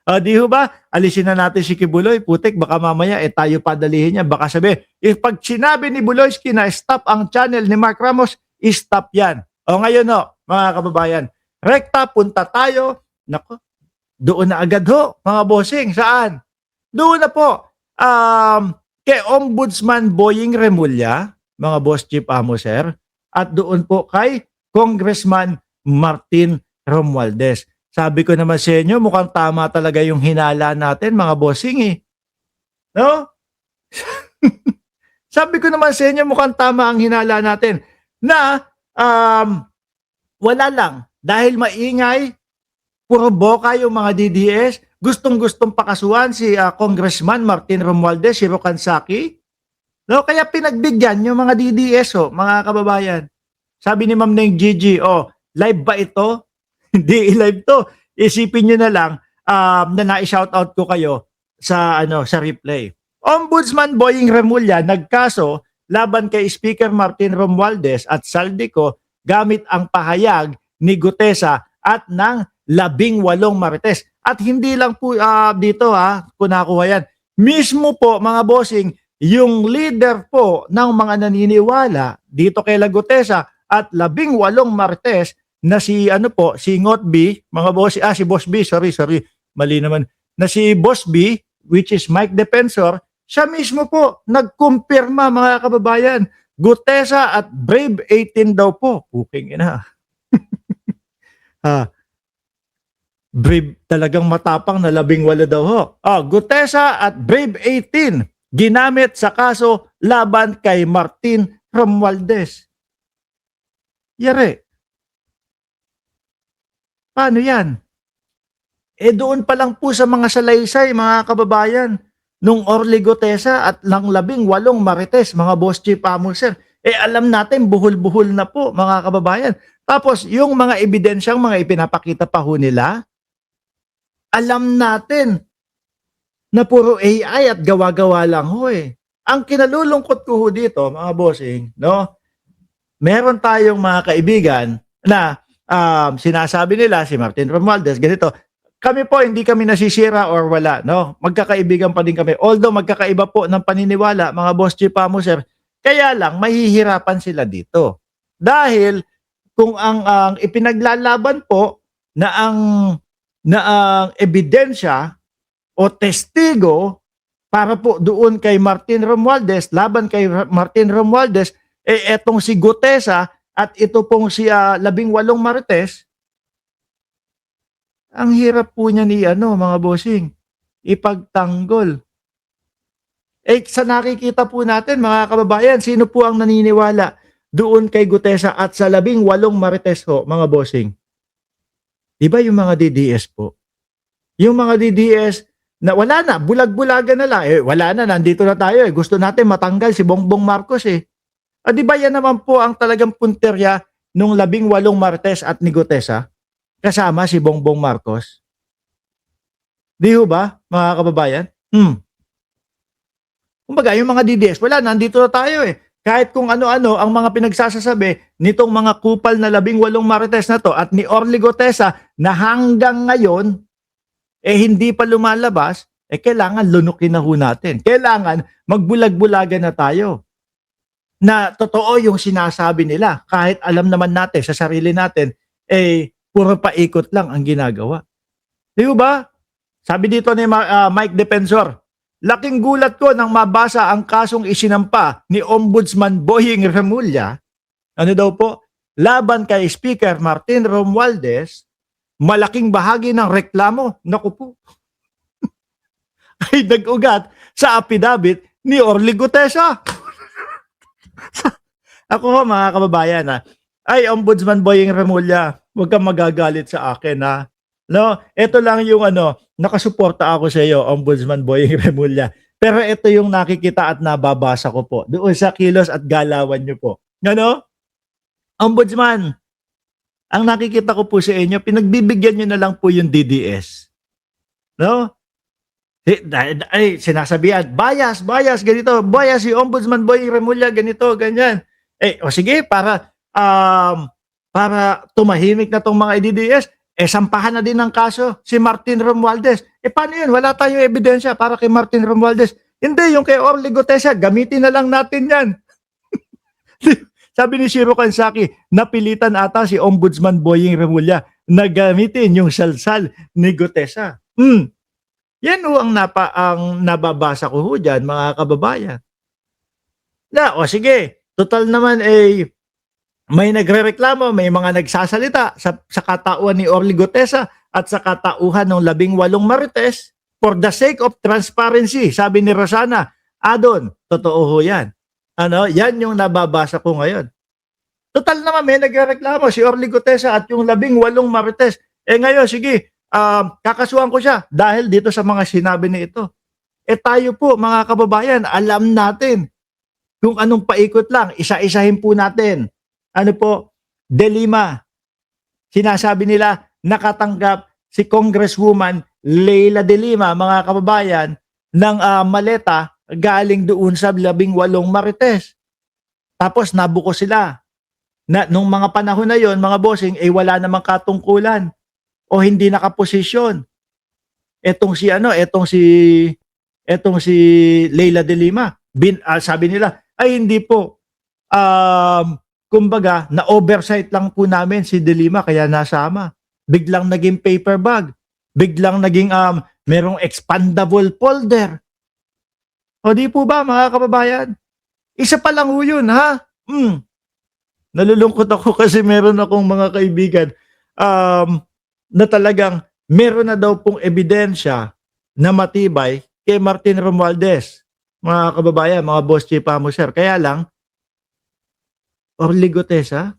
Di ho ba? Alisin na natin si Kibuloy. Putik, baka mamaya tayo padalihin niya. Baka sabi, pag sinabi ni Buloyski na stop ang channel ni Mark Ramos, stop yan. O ngayon no, mga kababayan, rekta, punta tayo. Nako, doon na agad ho, mga bossing. Saan? Doon na po. Kay Ombudsman Boying Remulla, mga boss chief amo sir, at doon po kay Congressman Martin Romualdez. Sabi ko naman sa inyo, mukhang tama talaga yung hinala natin, mga bossing eh. No? Sabi ko naman sa inyo, mukhang tama ang hinala natin na wala lang. Dahil maingay, puro boka yung mga DDS, gustong-gustong pakasuhan si Congressman Martin Romualdez, si Rocansaki. No? Kaya pinagbigyan yung mga DDS, mga kababayan. Sabi ni Ma'am Neng Gigi, live ba ito? Hindi live to. Isipin nyo na lang na na-shoutout ko kayo sa replay. Ombudsman Boying Remulla nagkaso laban kay Speaker Martin Romualdez at Saldico gamit ang pahayag ni Gutesa at ng 18 marites. At hindi lang po dito kung nakuha yan. Mismo po mga bossing, yung leader po ng mga naniniwala dito kay Gutesa at 18 marites na si si Ngot B, mga boss, si Boss B, sorry, mali naman, na si Boss B, which is Mike Defensor, siya mismo po nagkumpirma mga kababayan, Gutesa at Brave 18 daw po. Puking ina. Brave talagang matapang na 18 daw ho. Gutesa at Brave 18 ginamit sa kaso laban kay Martin Romualdez. Yari. Paano yan? Doon pa lang po sa mga salaysay, mga kababayan, nung Orly Gutesa at ng 18 marites, mga boss chief amo sir, alam natin, buhol-buhol na po, mga kababayan. Tapos, yung mga ebidensyang mga ipinapakita pa ho nila, alam natin na puro AI at gawa-gawa lang ho eh. Ang kinalulungkot ko ho dito, mga bossing, no? Meron tayong mga kaibigan na sinasabi nila si Martin Romualdez, ganito, kami po hindi kami nasisira or wala, no? Magkakaibigan pa din kami. Although magkakaiba po ng paniniwala, mga boss chief amo sir, kaya lang mahihirapan sila dito. Dahil kung ang ipinaglalaban po na ang ebidensya o testigo para po doon kay Martin Romualdez, laban kay Martin Romualdez, etong si Gutesa at ito pong si 18 marites, ang hirap po niya ni mga bossing, ipagtanggol. Sa nakikita po natin mga kababayan, sino po ang naniniwala doon kay Gutesa at sa 18 marites ho, mga bossing? Diba yung mga DDS po? Yung mga DDS na wala na, bulag-bulagan na lang. Wala na, nandito na tayo. Gusto natin matanggal si Bongbong Marcos eh. Di ba yan naman po ang talagang punterya nung 18 marites at ni Gutesa? Kasama si Bongbong Marcos? Di ho ba, mga kababayan? Kumbaga, yung mga DDS, wala, nandito na tayo eh. Kahit kung ano-ano ang mga pinagsasasabi nitong mga kupal na 18 marites na to at ni Orly Gutesa na hanggang ngayon, hindi pa lumalabas, kailangan lunukin na ho natin. Kailangan magbulag-bulagan na tayo. Na totoo yung sinasabi nila. Kahit alam naman natin sa sarili natin, puro paikot lang ang ginagawa. Di ba? Sabi dito ni Mike Defensor, laking gulat ko nang mabasa ang kasong isinampa ni Ombudsman Boying Remulla, ano daw po, laban kay Speaker Martin Romualdez, malaking bahagi ng reklamo, naku po, ay nag-ugat sa affidavit ni Orly Gutesa. Ako ho, mga kababayan, ay Ombudsman Boying Remulla, huwag kang magagalit sa akin ha. No, ito lang yung nakasuporta ako sa iyo, Ombudsman Boying Remulla. Pero ito yung nakikita at nababasa ko po doon sa kilos at galawan niyo po. Ano? Ombudsman, ang nakikita ko po sa inyo, pinagbibigyan niyo na lang po yung DDS. No? Sinasabihan, bias, ganito, bias si Ombudsman Boying Remulla, ganito, ganyan. Sige, para tumahimik na tong mga DDS, sampahan na din ng kaso si Martin Romualdez. Paano yun? Wala tayong ebidensya para kay Martin Romualdez. Hindi, yung kay Orly Gutesa, gamitin na lang natin yan. Sabi ni Shiro Kansaki, napilitan ata si Ombudsman Boying Remulla na gamitin yung salsal ni Gutesa. Yan ho ang nababasa ko ho dyan, mga kababayan. Sige, total naman may nagrereklamo, may mga nagsasalita sa katauhan ni Orly Gutesa at sa katauhan ng 18 Marites for the sake of transparency. Sabi ni Rosana, Adon, totoo ho yan. Yan yung nababasa ko ngayon. Total naman may nagrereklamo si Orly Gutesa at yung 18 Marites. Ngayon, sige, kakasuhan ko siya dahil dito sa mga sinabi ni ito. Tayo po, mga kababayan, alam natin kung anong paikot lang. Isa-isahin po natin. De Lima, sinasabi nila nakatanggap si Congresswoman Leila De Lima, mga kababayan, ng maleta galing doon sa 18 Marites. Tapos nabuko sila. Nung mga panahon na yon, mga bossing, wala namang katungkulan o hindi nakaposisyon. Etong si Leila De Lima, sabi nila, hindi po. Kumbaga, na-oversight lang po namin si De Lima kaya nasama. Biglang naging paper bag. Biglang naging merong expandable folder. O di po ba, mga kababayan? Isa pa lang ho yun, ha? Nalulungkot ako kasi meron akong mga kaibigan na talagang meron na daw pong ebidensya na matibay kay Martin Romualdez. Mga kababayan, mga boss chief sir. Kaya lang, Orly Gutesa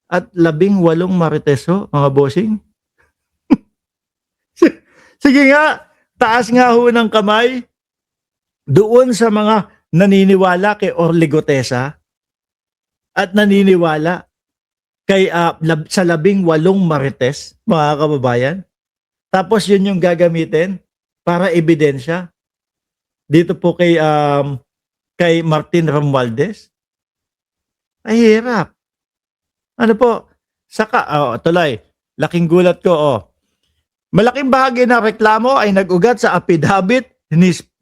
at 18 Marites ho, mga bossing. Sige nga, taas nga ho ng kamay doon sa mga naniniwala kay Orly Gutesa at naniniwala kay sa 18 Marites, mga kababayan. Tapos yun yung gagamitin para ebidensya dito po kay Martin Romualdez. Ay hirap. Tuloy, laking gulat ko. Malaking bahagi ng reklamo ay nag-ugat sa affidavit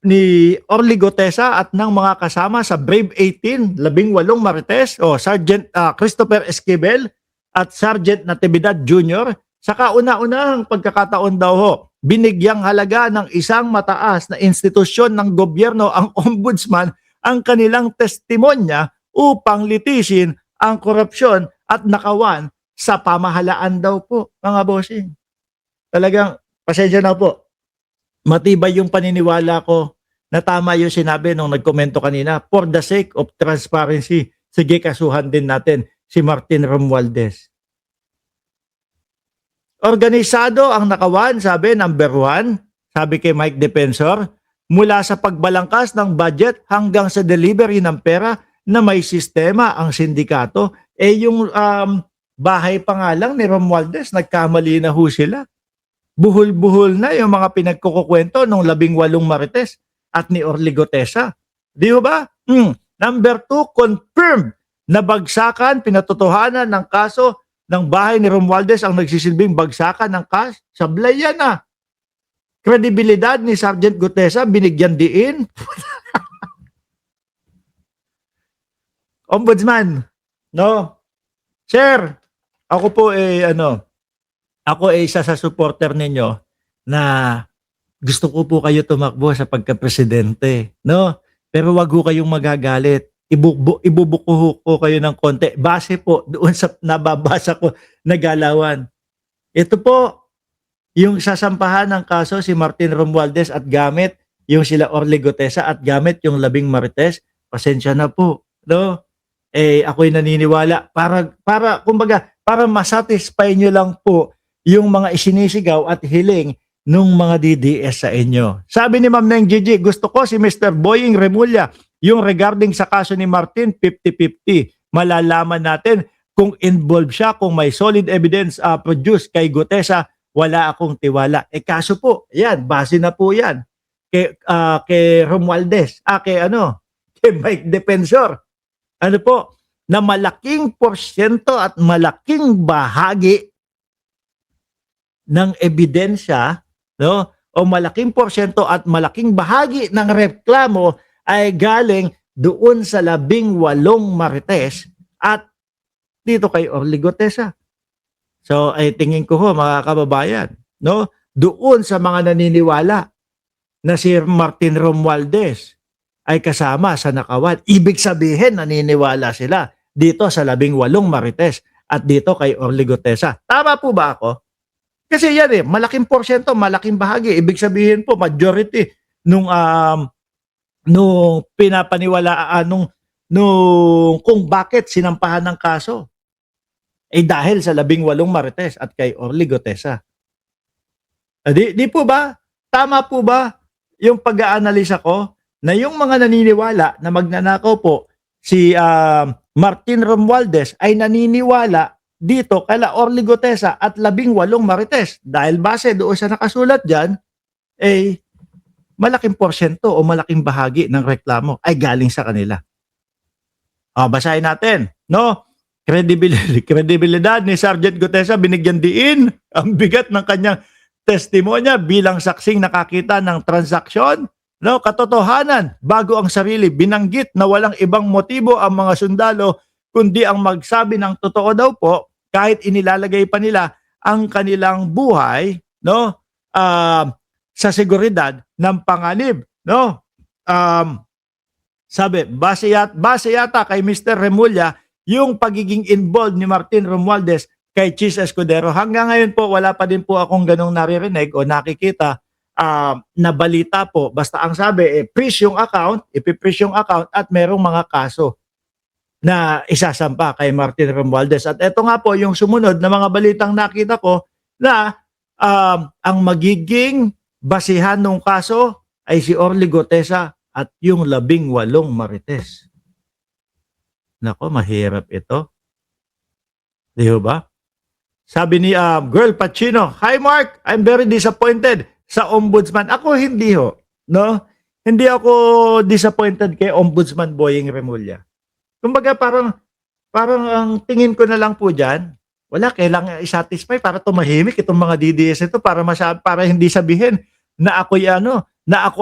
ni Orly Gutesa at ng mga kasama sa Brave 18, 18 Marites, Sergeant Christopher Esquivel at Sergeant Natividad Jr. Sa kauna-unahang pagkakataon daw binigyang halaga ng isang mataas na institusyon ng gobyerno ang ombudsman ang kanilang testimonya upang litisin ang korupsyon at nakawan sa pamahalaan daw po, mga bossing. Talagang, pasensya na po. Matibay yung paniniwala ko na tama yung sinabi nung nagkomento kanina, for the sake of transparency, sige kasuhan din natin si Martin Romualdez. Organisado ang nakawan, sabi, number 1, sabi kay Mike Defensor, mula sa pagbalangkas ng budget hanggang sa delivery ng pera na may sistema ang sindikato. Yung bahay pa nga lang ni Romualdez, nagkamali na ho sila. Buhol-buhol na yung mga pinagkukukwento ng 18 Marites at ni Orly Gutesa. Di ba? Number 2, confirmed na bagsakan, pinatotohanan ng kaso ng bahay ni Romualdez ang nagsisilbing bagsakan ng cash. Sablay yan na. Kredibilidad ni Sergeant Gutesa binigyan diin. Ombudsman, no? Sir, ako po isa sa supporter ninyo na gusto ko po kayo tumakbo sa pagka-presidente, no? Pero wag ho kayong magagalit. Ibubuko ko kayo ng konti base po doon sa nababasa ko na galawan. Ito po yung sasampahan ng kaso si Martin Romualdez at gamit yung sila Orly Gutesa at gamit yung 18 Marites. Pasensya na po, no? Ako'y naniniwala para kumbaga para masatisfy nyo lang po yung mga isinisigaw at hiling nung mga DDS sa inyo. Sabi ni Ma'am Neng Gigi, gusto ko si Mr. Boying Remulla, yung regarding sa kaso ni Martin, 50-50. Malalaman natin kung involved siya, kung may solid evidence produced kay Gutesa, wala akong tiwala. Kaso po, yan, base na po yan kay Romualdez, kay Mike Defensor. Na malaking porsyento at malaking bahagi ng ebidensya, no? O malaking porsyento at malaking bahagi ng reklamo ay galing doon sa 18 marites at dito kay Orly Gotesa. So ay tingin ko ho mga kababayan, no? Doon sa mga naniniwala na si Martin Romualdez ay kasama sa nakawan. Ibig sabihin naniniwala sila dito sa 18 marites at dito kay Orly Gotesa. Tama po ba ako? Kasi yan malaking porsyento, malaking bahagi. Ibig sabihin po, majority nung pinapaniwalaan nung kung bakit sinampahan ng kaso. Dahil sa 18 marites at kay Orly Gotesa. Di po ba? Tama po ba yung pag-aanalisa ko na yung mga naniniwala na magnanakaw po si Martin Romualdez ay naniniwala dito kala Orly Gotesa at 18 marites dahil base doon sa nakasulat dyan malaking porsyento o malaking bahagi ng reklamo ay galing sa kanila. Basahin natin, no? Kredibilidad ni Sergeant Gotesa binigyan diin ang bigat ng kanyang testimonya bilang saksing nakakita ng transaksyon, no? Katotohanan bago ang sarili, binanggit na walang ibang motibo ang mga sundalo kundi ang magsabi ng totoo daw po kahit inilalagay pa nila ang kanilang buhay, no? Sa seguridad ng panganib, no? Sabi, base yata kay Mr. Remulla yung pagiging involved ni Martin Romualdez kay Chis Escudero. Hanggang ngayon po wala pa din po akong ganong naririnig o nakikita na balita po. Basta ang sabi, freeze yung account, ipiprease yung account at merong mga kaso na isasampa kay Martin Romualdez. At ito nga po yung sumunod na mga balitang nakita ko na ang magiging basihan ng kaso ay si Orly Gotesa at yung 18 marites. Nako, mahirap ito. Di ba? Sabi ni Girl Pacino, "Hi Mark, I'm very disappointed sa ombudsman." Ako hindi ho, no? Hindi ako disappointed kay Ombudsman Boying Remulla. Kumbaga parang ang tingin ko na lang po diyan, wala kailangan i-satisfy para tumahimik itong mga DDS ito para hindi sabihin na ako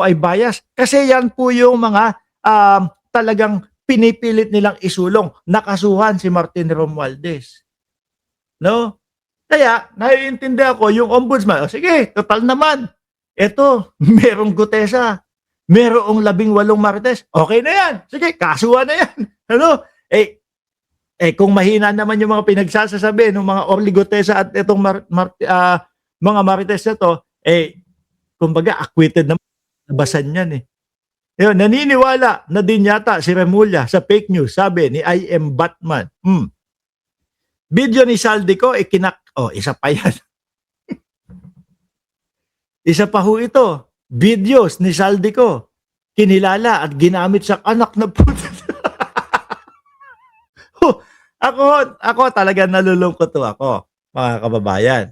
ay bias. Kasi yan po yung mga talagang pinipilit nilang isulong, nakasuhan si Martin Romualdez. No? Kaya, naiintindihan ko yung ombudsman. Sige, total naman. Ito, merong Gotesa. Merong 18 marites. Okay na yan. Sige, kasuhan na yan. Ano? Kung mahina naman yung mga pinagsasasabi ng mga Orly Gotesa at itong mga marites na to, kumbaga, acquitted naman. Nabasan yan Yun, naniniwala na din yata si Remulla sa fake news. Sabi ni I am Batman. Video ni Saldico, isa pa yan. Isa pa ho ito. Videos ni Saldico. Kinilala at ginamit sa anak na puto. ako talaga nalulungkot ako, mga kababayan.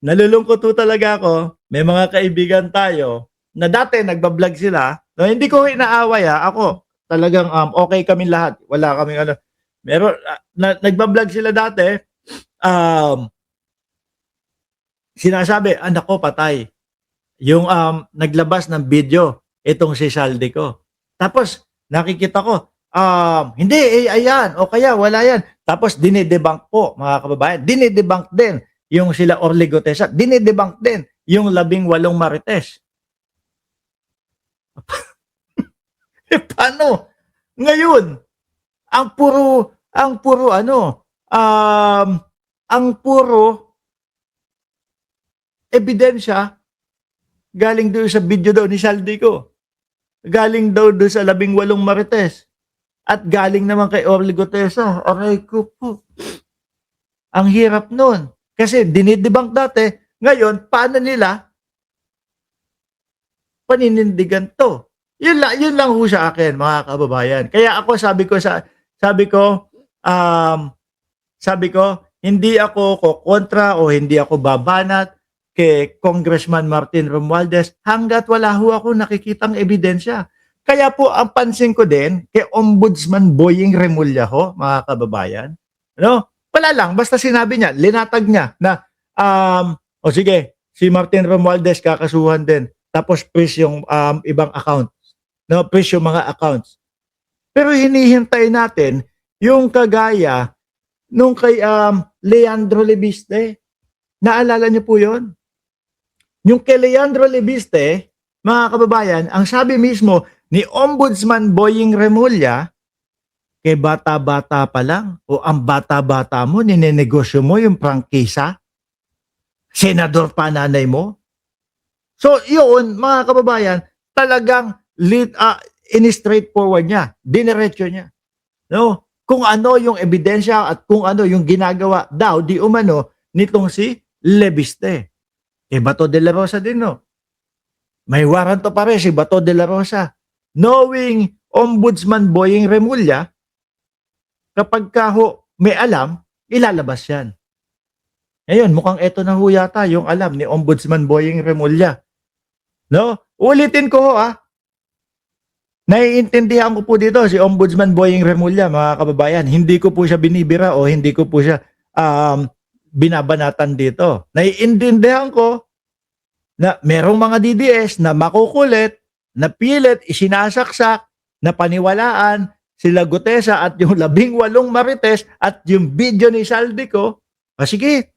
Nalulungkot talaga ako. May mga kaibigan tayo na dati nagbablog sila. No, hindi ko inaaway ako. Talagang okay kami lahat. Wala kaming Meron nagbablog sila dati. Sinasabi, anak ko patay. Yung naglabas ng video itong si Saldico. Tapos nakikita ko, hindi ayan o kaya wala yan. Tapos dinidebunk po mga kababayan. Dinidebunk din yung sila Orly Gotesa. Dinidebunk din yung 18 marites. Paano? Ngayon, ang puro ebidensya galing doon sa video daw ni Saldico. Galing daw doon sa 18 marites. At galing naman kay Orly Gotesa. Aray ko po. Ang hirap nun. Kasi dinidebunk dati. Ngayon, paano nila paninindigan to? Yun lang ho sa akin, mga kababayan. Kaya ako sabi ko, hindi ako kontra o hindi ako babanat kay Congressman Martin Romualdez hanggat wala ho ako nakikitang ebidensya. Kaya po ang pansin ko din kay Ombudsman Boying Remulla ho, mga kababayan. Wala lang, basta sinabi niya, linatag niya na O sige, si Martin Romualdez kakasuhan din. Tapos freeze yung ibang account. No, freeze yung mga accounts. Pero hinihintay natin yung kagaya nung kay Leandro Lebiste. Naalala niyo po yun? Yung kay Leandro Lebiste, mga kababayan, ang sabi mismo ni Ombudsman Boying Remulla, kay bata-bata pa lang o ang bata-bata mo, ninenegosyo mo yung prangkisa, senador pa nanay mo. So yun, mga kababayan, talagang in-straightforward niya, diniretso niya. No? Kung ano yung ebidensya at kung ano yung ginagawa daw, di umano, nitong si Lebiste. Bato de la Rosa din, no? May waranto pa rin si Bato de la Rosa. Knowing Ombudsman Boying Remulla, kapag may alam, ilalabas yan. Ngayon, mukhang eto na ho yata yung alam ni Ombudsman Boying Remulla. No? Ulitin ko ho Naiintindihan ko po dito si Ombudsman Boying Remulla, mga kababayan. Hindi ko po siya binibira o hindi ko po siya binabanatan dito. Naiintindihan ko na merong mga DDS na makukulit, na pilit, isinasaksak, na paniwalaan sila Gutesa at yung 18 Marites at yung video ni Saldico. Sige,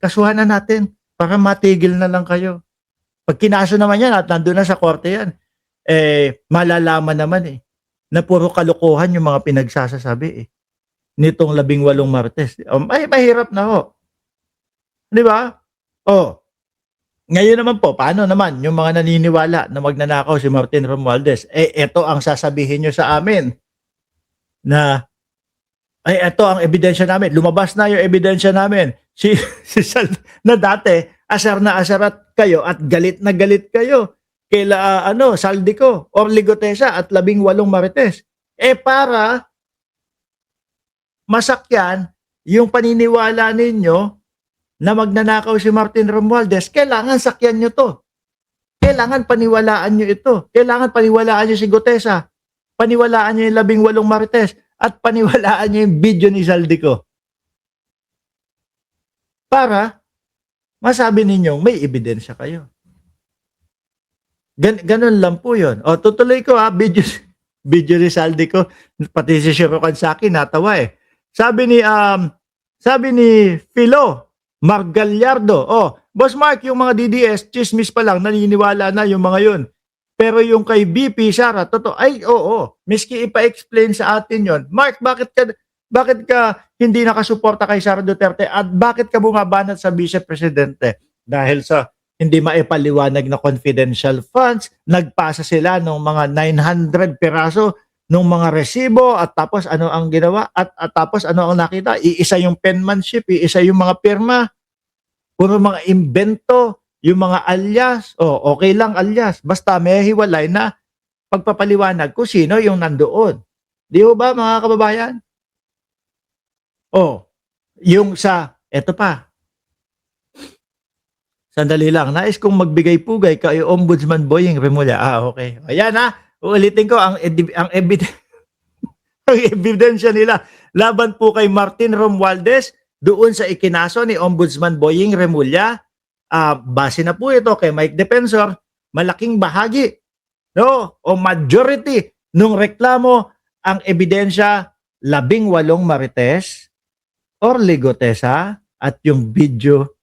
kasuhan na natin para matigil na lang kayo. Pag kinaso naman yan at nandun na sa korte yan, malalaman naman na puro kalokohan yung mga pinagsasasabi nitong 18 Marites. Ay, mahirap na ho. Di ba? Ngayon naman po, paano naman yung mga naniniwala na magnanakaw si Martin Romualdez? Ito ang sasabihin nyo sa amin na ito ang ebidensya namin. Lumabas na yung ebidensya namin. Si na dati, asar na asarat kayo at galit na galit kayo kaila Saldico, Orly Gutesa at 18 Marites. Para masakyan yung paniniwala ninyo na magnanakaw si Martin Romualdez, kailangan sakyan nyo to. Kailangan paniwalaan nyo ito. Kailangan paniwalaan nyo si Gutesa. Paniwalaan nyo yung 18 Marites. At paniwalaan nyo yung video ni Saldico. Para masabi ninyong may ebidensya kayo. Ganun lang po yun. Tutuloy ko video ni Saldico, pati si Shirokan sa akin, natawa Sabi ni Philo Margallardo, Boss Mark, yung mga DDS, chismis pa lang, naniniwala na yung mga yun. Pero yung kay BP Sara, totoo, miski ipa-explain sa atin yon. Mark, bakit ka hindi nakasuporta kay Sara Duterte at bakit ka bumabanat sa Vice Presidente? Dahil sa hindi maipaliwanag na confidential funds, nagpasa sila ng mga 900 piraso ng mga resibo at tapos ano ang ginawa at tapos ano ang nakita? Iisa yung penmanship, iisa yung mga pirma, puro mga invento, yung mga alias, okay lang alias, basta may hiwalay na pagpapaliwanag kung sino yung nandoon. Di ba mga kababayan? Yung eto pa, sandali lang, nais kong magbigay pugay kay Ombudsman Boying Remulla. Okay. Ayan uulitin ko ang ebidensya nila laban po kay Martin Romualdez doon sa ikinaso ni Ombudsman Boying Remulla. Base na po ito kay Mike Defensor, malaking bahagi o majority nung reklamo ang ebidensya 18 Marites, Orly Gutesa at yung video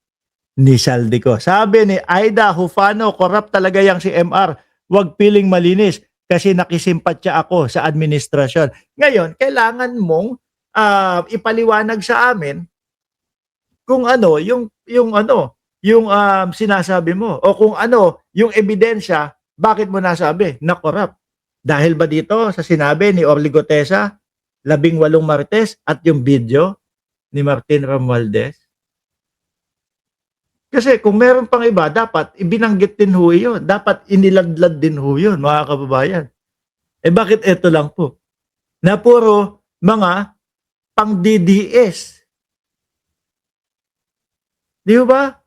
ni Saldico. Sabi ni Aida Hufano, corrupt talaga yang si MR. Huwag piling malinis kasi nakisimpatya ako sa administrasyon. Ngayon, kailangan mong ipaliwanag sa amin kung ano yung sinasabi mo o kung ano yung ebidensya, bakit mo nasabi na corrupt? Dahil ba dito sa sinabi ni Orly Gutesa, 18 Marites at yung video ni Martin Romualdez? Kasi kung meron pang iba, dapat ibinanggit din ho yun. Dapat iniladlad din ho yun, mga kababayan. Bakit ito lang po? Na puro mga pang DDS. Di ba?